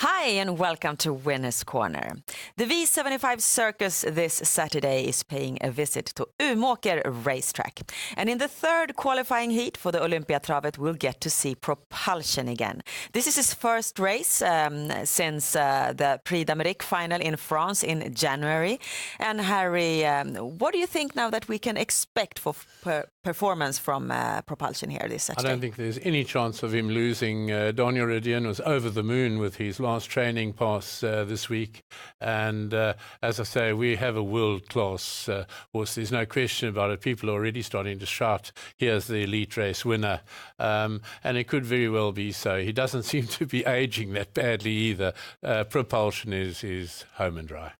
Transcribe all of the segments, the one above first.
Hi and welcome to Winners Corner. The V75 Circus this Saturday is paying a visit to Umeåker racetrack. And in the third qualifying heat for the Olympiatravet, we'll get to see Propulsion again. This is his first race since the Prix d'Amérique final in France in January. And Harry, what do you think now that we can expect for performance from Propulsion here this Saturday? I don't think there's any chance of him losing. Daniel Redian was over the moon with his last training pass this week. And as I say, we have a world-class horse. There's no question about it. People are already starting to shout, here's the elite race winner. And it could very well be so. He doesn't seem to be aging that badly either. Propulsion is home and dry.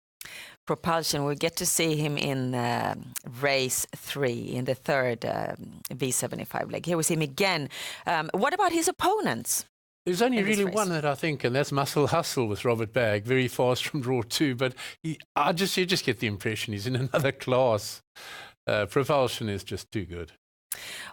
Propulsion, we'll get to see him in race 3 in the third V75 leg. Here we see him again. What about his opponents? There's only really one that I think, and that's Muscle Hustle with Robert Bagg, very fast from draw 2. But you just get the impression he's in another class. Propulsion is just too good.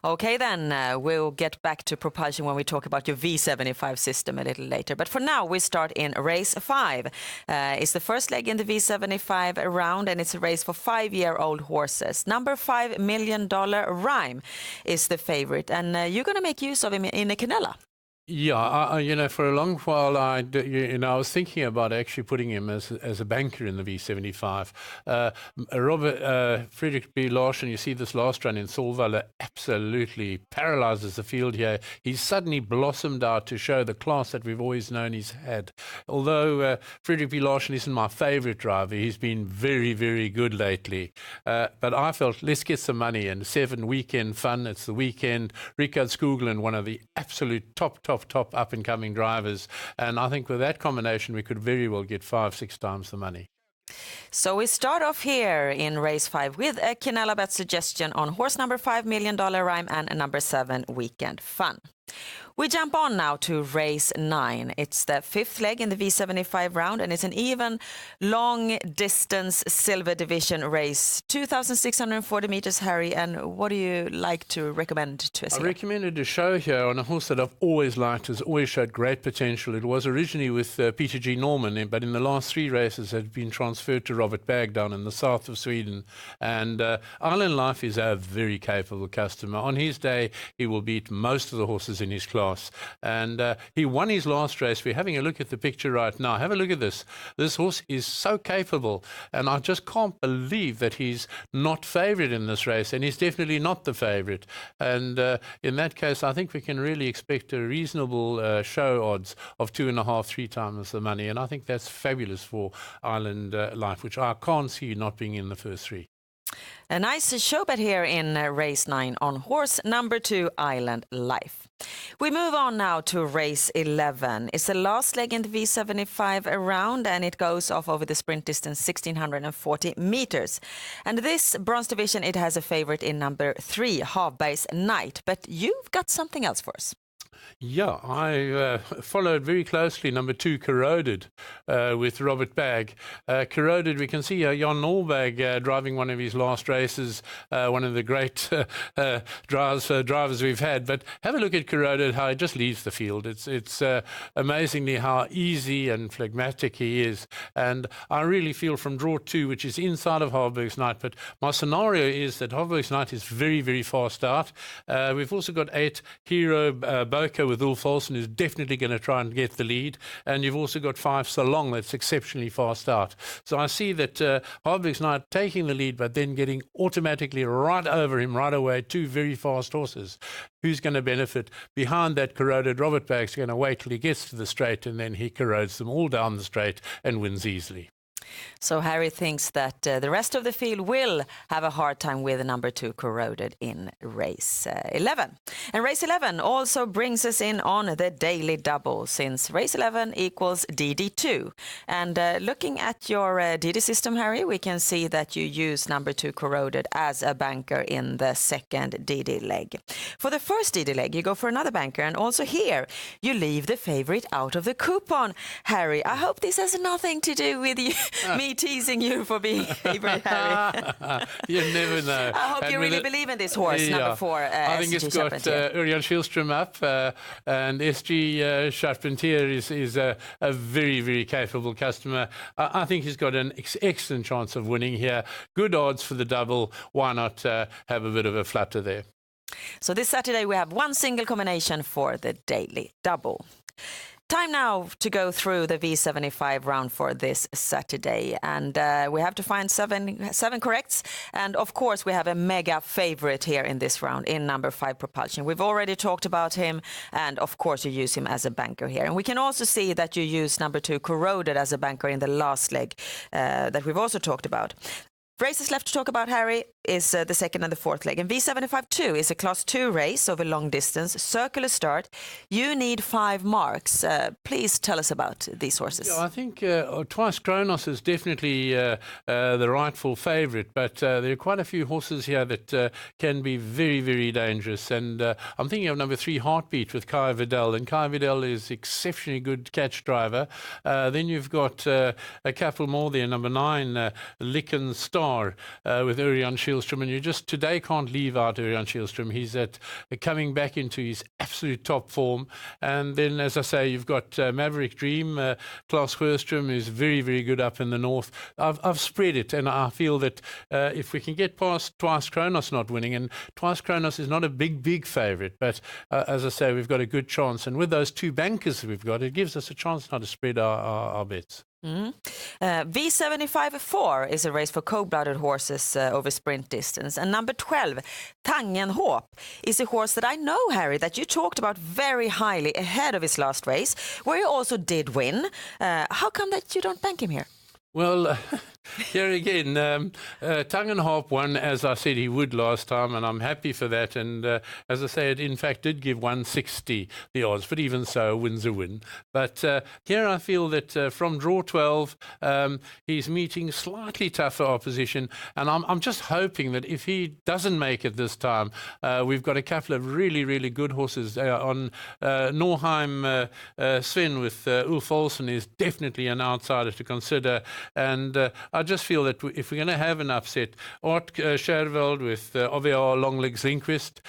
Okay, then we'll get back to Propulsion when we talk about your V75 system a little later. But for now, we start in race 5. It's the first leg in the V75 round, and it's a race for 5-year-old horses. Number $5 Million Rhyme is the favorite, and you're going to make use of him in a Canella. Yeah, for a long while, I was thinking about actually putting him as a banker in the V75. Frederick B. Larsen, you see this last run in Solvalla, absolutely paralyzes the field here. He's suddenly blossomed out to show the class that we've always known he's had. Although Frederick B. Larsen isn't my favorite driver, he's been very, very good lately. But I felt, let's get some money in. 7 weekend fun. It's the weekend. Rickard Skoglund, one of the absolute top up-and-coming drivers. And I think with that combination, we could very well get 5-6 times the money. So we start off here in race 5 with a Canella bet suggestion on horse number $5 Million Rhyme and number 7 Weekend Fun. We jump on now to race 9. It's the 5th leg in the V75 round, and it's an even long-distance silver division race. 2,640 meters, Harry, and what do you like to recommend to us? I recommended a show here on a horse that I've always liked, has always showed great potential. It was originally with Peter G. Norman, but in the last 3 races had been transferred to Robert Bagg down in the south of Sweden. And Island Life is a very capable customer. On his day, he will beat most of the horses in his class. And he won his last race. We're having a look at the picture right now. Have a look at this. This horse is so capable, and I just can't believe that he's not favourite in this race, and he's definitely not the favourite. And in that case, I think we can really expect a reasonable show odds of 2.5, 3 times the money, and I think that's fabulous for Island Life, which I can't see not being in the first 3. A nice show bet here in race 9 on horse number 2, Island Life. We move on now to race 11. It's the last leg in the V75 round, and it goes off over the sprint distance 1,640 meters. And this bronze division, it has a favorite in number 3, Havberg's Knight. But you've got something else for us. Yeah, I followed very closely number 2, Corroded, with Robert Bagg. Corroded, we can see Jan Norberg driving one of his last races, one of the great drivers we've had. But have a look at Corroded, how he just leaves the field. It's amazingly how easy and phlegmatic he is. And I really feel from draw 2, which is inside of Havberg's Knight, but my scenario is that Havberg's Knight is very, very fast out. We've also got 8, Hero Boca with Ulf Olsen, who's definitely going to try and get the lead. And you've also got 5, Salong, that's exceptionally fast out. So I see that Havberg's Knight taking the lead, but then getting automatically right over him right away, 2 very fast horses. Who's going to benefit? Behind that Corroded, Robert Bagg's going to wait till he gets to the straight, and then he corrodes them all down the straight and wins easily. So Harry thinks that the rest of the field will have a hard time with number 2 Corroded in race 11. And race 11 also brings us in on the daily double, since race 11 equals DD2. And looking at your DD system, Harry, we can see that you use number 2 Corroded as a banker in the second DD leg. For the first DD leg, you go for another banker, and also here you leave the favorite out of the coupon. Harry, I hope this has nothing to do with you Me teasing you for being favourite, Harry. You never know. I hope you really believe in this horse, number 4. I think it's got Örjan Kihlström up, and SG Charpentier is a very, very capable customer. I think he's got an excellent chance of winning here. Good odds for the double. Why not have a bit of a flutter there? So this Saturday we have one single combination for the daily double. Time now to go through the V75 round for this Saturday, and we have to find seven corrects, and of course we have a mega favorite here in this round in number 5 Propulsion. We've already talked about him, and of course you use him as a banker here, and we can also see that you use number 2 Corroded as a banker in the last leg that we've also talked about. Races left to talk about, Harry, is the second and the fourth leg. And V75-2 is a Class 2 race over long distance, circular start. You need 5 marks. Please tell us about these horses. Yeah, I think Twice Kronos is definitely the rightful favourite, but there are quite a few horses here that can be very, very dangerous. And I'm thinking of number 3 Heartbeat with Kai Vidal, and Kai Vidal is exceptionally good catch driver. Then you've got a couple more there, number 9 Licken Star with Örjan Kihlström, and you just today can't leave out Örjan Kihlström. He's coming back into his absolute top form. And then, as I say, you've got Maverick Dream, Klaus Sjöström, who's very, very good up in the north. I've spread it, and I feel that if we can get past Twice Kronos not winning, and Twice Kronos is not a big favourite, but as I say, we've got a good chance. And with those 2 bankers we've got, it gives us a chance now to spread our bets. V75-4 is a race for cold-blooded horses over sprint distance, and number 12 Tangenhop is a horse that I know, Harry, that you talked about very highly ahead of his last race, where he also did win. How come that you don't bank him here? Well, here again, Tangenhop won, as I said he would last time, and I'm happy for that. And as I say, it in fact did give 160 the odds, but even so, a win's a win. But here I feel that from draw 12, he's meeting slightly tougher opposition, and I'm just hoping that if he doesn't make it this time, we've got a couple of really, really good horses on Norheim. Sven with Ulf Olsen is definitely an outsider to consider. And I just feel that if we're going to have an upset, Art Scherveld with OVR Longlegs Lindqvist,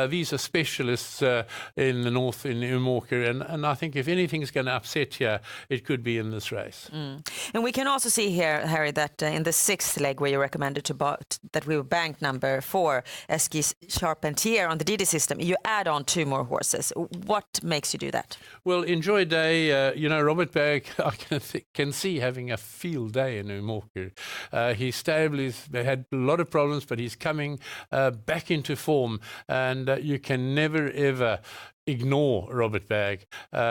these are specialists in the north in Umeåker, and I think if anything's going to upset here, it could be in this race. And we can also see here, Harry, that in the 6th leg where you recommended that we would bank number 4 SG Charpentier on the DD system, you add on 2 more horses. What makes you do that? Well, enjoy day. Robert Berg, I can see having a field day in Umeåker. His stable has had a lot of problems, but he's coming back into form, and you can never ever ignore Robert Berg.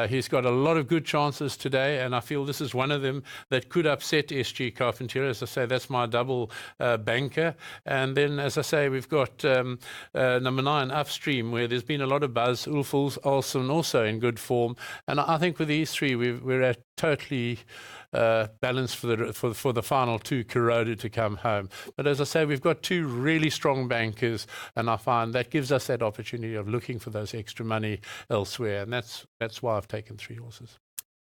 He's got a lot of good chances today, and I feel this is one of them that could upset SG Carpentier. As I say, that's my double banker. And then, as I say, we've got number 9 Upstream, where there's been a lot of buzz. Ulf Olsen also in good form, and I think with these 3 we're at totally balanced for the final 2 Corroded to come home. But as I say, we've got 2 really strong bankers, and I find that gives us that opportunity of looking for those extra money elsewhere, and that's why I've taken 3 horses.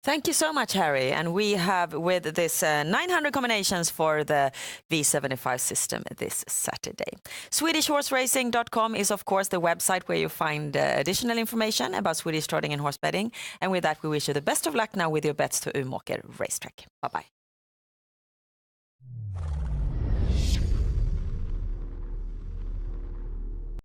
Thank you so much, Harry. And we have with this 900 combinations for the V75 system this Saturday. SwedishHorseRacing.com is, of course, the website where you find additional information about Swedish trotting and horse betting. And with that, we wish you the best of luck now with your bets to Umeåker racetrack. Bye-bye.